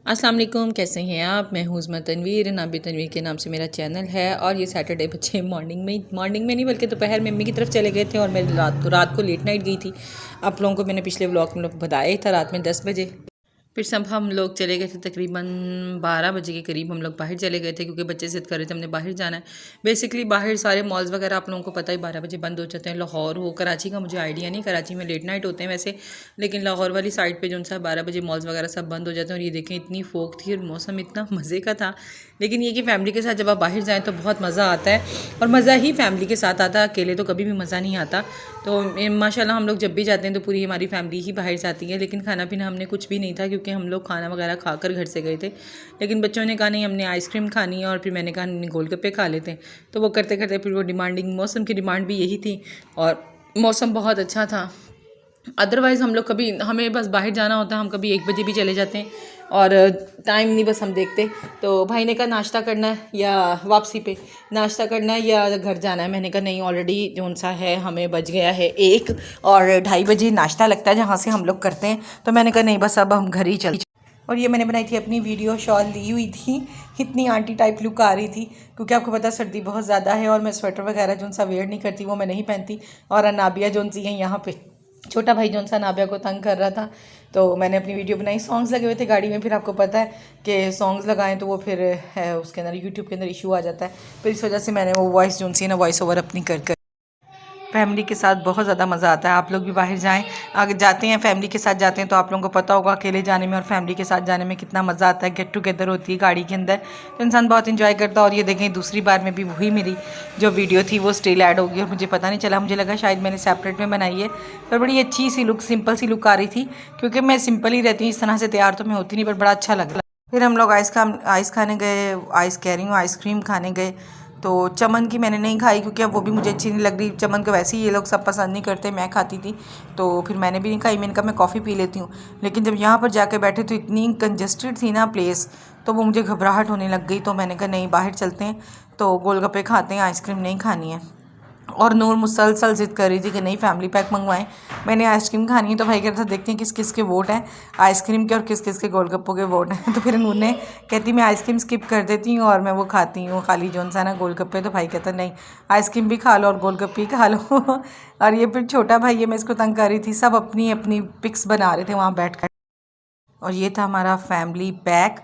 अस्सलाम वालेकुम, कैसे हैं आप। मैं हूँ उज़्मा तनवीर, नाबी तनवीर के नाम से मेरा चैनल है। और ये सैटरडे बच्चे मॉर्निंग में नहीं बल्कि दोपहर में मम्मी की तरफ चले गए थे और मैं रात को लेट नाइट गई थी। आप लोगों को मैंने पिछले व्लॉग में बताया ही था, रात में 10 बजे। फिर सब हम लोग चले गए थे, तकरीबन 12 बजे के करीब हम लोग बाहर चले गए थे क्योंकि बच्चे ज़िद कर रहे थे हमने बाहर जाना है। बेसिकली बाहर सारे मॉल्स वगैरह आप लोगों को पता ही 12 बजे बंद हो जाते हैं। लाहौर हो, कराची का मुझे आइडिया नहीं, कराची में लेट नाइट होते हैं वैसे, लेकिन लाहौर वाली साइड पे जो सा 12 बजे मॉल्स वगैरह सब बंद हो जाते हैं। और ये देखें इतनी फोक थी और मौसम इतना मज़े का था। लेकिन ये कि फ़ैमिली के साथ जब आप बाहर जाएँ तो बहुत मज़ा आता है, और मज़ा ही फ़ैमिली के साथ आता है, अकेले तो कभी भी मज़ा नहीं आता। तो माशाल्लाह हम लोग जब भी जाते हैं तो पूरी हमारी फैमिली ही बाहर जाती है। लेकिन खाना पीना हमने कुछ भी नहीं था क्योंकि हम लोग खाना वगैरह खाकर घर से गए थे। लेकिन बच्चों ने कहा नहीं हमने आइसक्रीम खानी है, और फिर मैंने कहा नहीं गोलगप्पे खा लेते हैं। तो वो करते करते फिर वो डिमांडिंग, मौसम की डिमांड भी यही थी और मौसम बहुत अच्छा था। अदरवाइज़ हम लोग कभी, हमें बस बाहर जाना होता है, हम कभी 1 बजे भी चले जाते हैं और टाइम नहीं बस हम देखते। तो भाई ने कहा नाश्ता करना है या वापसी पे नाश्ता करना है या घर जाना है। मैंने कहा नहीं, ऑलरेडी जो सा है हमें बज गया है 1 और 2:30 बजे नाश्ता लगता है जहाँ से हम लोग करते हैं। तो मैंने कहा नहीं बस अब हम घर ही चलते। और ये मैंने बनाई थी अपनी वीडियो, शॉल ली हुई थी, इतनी आंटी टाइप लुक आ रही थी क्योंकि आपको पता सर्दी बहुत ज़्यादा है और मैं स्वेटर वगैरह जो सा वेयर नहीं करती वो मैं नहीं पहनती। और अनाबिया जो सी है यहाँ पे, छोटा भाई जो सा नाबिया को तंग कर रहा था, तो मैंने अपनी वीडियो बनाई। सॉन्ग्स लगे हुए थे गाड़ी में, फिर आपको पता है कि सॉन्ग्स लगाएं तो वो फिर है उसके अंदर यूट्यूब के अंदर इशू आ जाता है। फिर इस वजह से मैंने वो वॉइस जो सी है ना वॉइस ओवर अपनी कर फैमिली के साथ बहुत ज़्यादा मज़ा आता है। आप लोग भी बाहर जाएं, अगर जाते हैं फैमिली के साथ जाते हैं तो आप लोगों को पता होगा अकेले जाने में और फैमिली के साथ जाने में कितना मज़ा आता है। गेट टुगेदर होती है गाड़ी के अंदर तो इंसान बहुत इंजॉय करता है। और ये देखें दूसरी बार में भी वही मेरी जो वीडियो थी वो स्टिल ऐड होगी और मुझे पता नहीं चला, मुझे लगा शायद मैंने सेपरेट में बनाई है। पर बड़ी अच्छी see look, simple see look आ रही थी क्योंकि मैं सिंपल ही रहती हूँ, इस तरह से तैयार तो मैं होती नहीं, पर बड़ा अच्छा लगा। फिर हम लोग आइस खाने गए, आइस कह रही हूँ आइसक्रीम खाने गए। तो चमन की मैंने नहीं खाई क्योंकि अब वो भी मुझे अच्छी नहीं लग रही। चमन को वैसे ही ये लोग सब पसंद नहीं करते, मैं खाती थी तो फिर मैंने भी नहीं खाई। मैंने कहा मैं कॉफ़ी पी लेती हूँ। लेकिन जब यहाँ पर जाके बैठे तो इतनी कंजस्टेड थी ना प्लेस, तो वो मुझे घबराहट होने लग गई। तो मैंने कहा नहीं बाहर चलते हैं, तो गोलगप्पे खाते हैं, आइसक्रीम नहीं खानी है। और नूर मुसलसल ज़िद कर रही थी कि नहीं फैमिली पैक मंगवाएं, मैंने आइसक्रीम खानी है। तो भाई कहता था देखते हैं किस किस के वोट हैं आइसक्रीम के और किस किस के गोलगप्पों के वोट हैं। तो फिर नूर ने कहती मैं आइसक्रीम स्किप कर देती हूँ और मैं वो खाती हूँ खाली जोन सा ना गोलगप्पे। तो भाई कहता नहीं आइसक्रीम भी खा लो और गोलगप्पे खा लो। और ये फिर छोटा भाई है, मैं इसको तंग कर रही थी, सब अपनी अपनी पिक्स बना रहे थे वहाँ बैठ कर। और ये था हमारा फैमिली पैक,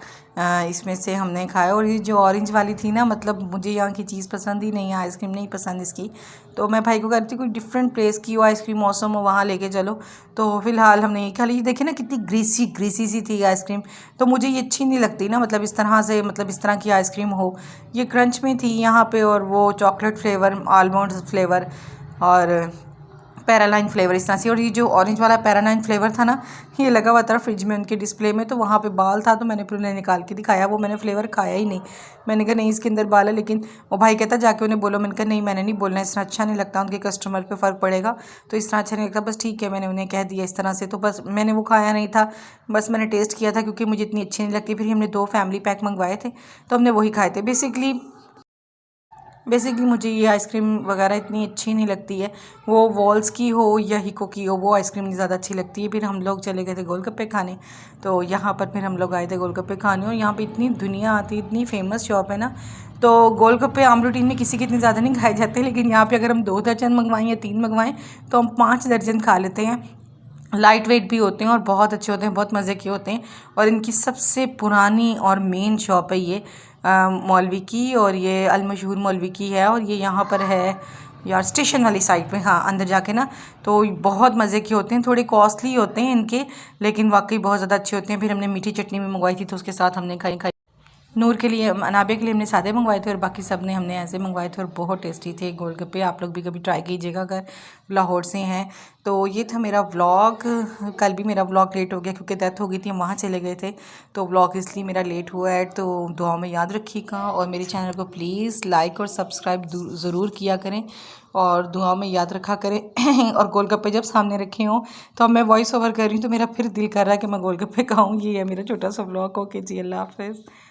इसमें से हमने खाया। और ये जो ऑरेंज वाली थी ना, मतलब मुझे यहाँ की चीज़ पसंद ही नहीं है, आइसक्रीम नहीं पसंद इसकी। तो मैं भाई को कह रही थी कोई डिफरेंट प्लेस की हो आइसक्रीम, मौसम हो वहाँ लेके चलो। तो फिलहाल हमने ये खा ली। देखिए ना कितनी ग्रीसी ग्रीसी सी थी आइसक्रीम, तो मुझे ये अच्छी नहीं लगती ना, मतलब इस तरह से, मतलब इस तरह की आइसक्रीम हो। ये क्रंच में थी यहाँ पे और वो चॉकलेट फ्लेवर, आलमंड फ्लेवर और पैरालाइन फ्लेवर इस तरह से। और ये जो ऑरेंज वाला पैरालाइन फ्लेवर था ना, ये लगा हुआ था फ्रिज में उनके डिस्प्ले में, तो वहाँ पे बाल था तो मैंने फिर उन्हें निकाल के दिखाया। वो मैंने फ्लेवर खाया ही नहीं, मैंने कहा नहीं इसके अंदर बाल है। लेकिन वो भाई कहता जाके उन्हें बोलो, मैंने कहा नहीं मैंने नहीं बोलना, इस तरह अच्छा नहीं लगता, उनके कस्टमर पे फ़र्क पड़ेगा, तो इस तरह अच्छा नहीं लगता। बस ठीक है, मैंने उन्हें कह दिया इस तरह से। तो बस मैंने वो खाया नहीं था, बस मैंने टेस्ट किया था क्योंकि मुझे इतनी अच्छी नहीं लगती। फिर हमने 2 फैमिली पैक मंगवाए थे तो हमने वही खाए थे। बेसिकली मुझे ये आइसक्रीम वगैरह इतनी अच्छी नहीं लगती है, वो वॉल्स की हो या हिको की हो, वो आइसक्रीम नहीं ज़्यादा अच्छी लगती है। फिर हम लोग चले गए थे गोलगप्पे खाने, तो यहाँ पर फिर हम लोग आए थे गोलगप्पे खाने। और यहाँ पे इतनी दुनिया आती है, इतनी फेमस शॉप है ना। तो गोलगप्पे आम रूटीन में किसी के इतने ज़्यादा नहीं खाए जाते, लेकिन यहाँ पर अगर हम 2 दर्जन मंगवाएँ या 3 मंगवाएँ तो हम 5 दर्जन खा लेते हैं। लाइट वेट भी होते हैं और बहुत अच्छे होते हैं, बहुत मज़े के होते हैं। और इनकी सबसे पुरानी और मेन शॉप है ये मौलवी की, और ये अलमशहूर मौलवी की है। और ये यहाँ पर है यार स्टेशन वाली साइड पे, हाँ अंदर जाके ना। तो बहुत मज़े के होते हैं, थोड़े कॉस्टली होते हैं इनके, लेकिन वाकई बहुत ज़्यादा अच्छे होते हैं। फिर हमने मीठी चटनी भी मंगवाई थी तो उसके साथ हमने खाई। नूर के लिए, अनाबे के लिए हमने सादे मंगवाए थे और बाकी सब ने हमने ऐसे मंगवाए थे और बहुत टेस्टी थे गोलगप्पे। आप लोग भी कभी ट्राई कीजिएगा अगर लाहौर से हैं। तो ये था मेरा व्लॉग। कल भी मेरा व्लॉग लेट हो गया क्योंकि डेथ हो गई थी, हम वहाँ चले गए थे, तो व्लॉग इसलिए मेरा लेट हुआ है। तो दुआ में याद रखिएगा और मेरे चैनल को प्लीज़ लाइक और सब्सक्राइब ज़रूर किया करें और दुआ में याद रखा करें। और गोलगप्पे जब सामने रखे हों तो अब मैं वॉइस ओवर कर रही हूँ तो मेरा फिर दिल कर रहा है कि मैं गोलगप्पे खाऊँ। ये है मेरा छोटा सा व्लॉग। ओके जी, अल्लाह हाफ़िज़।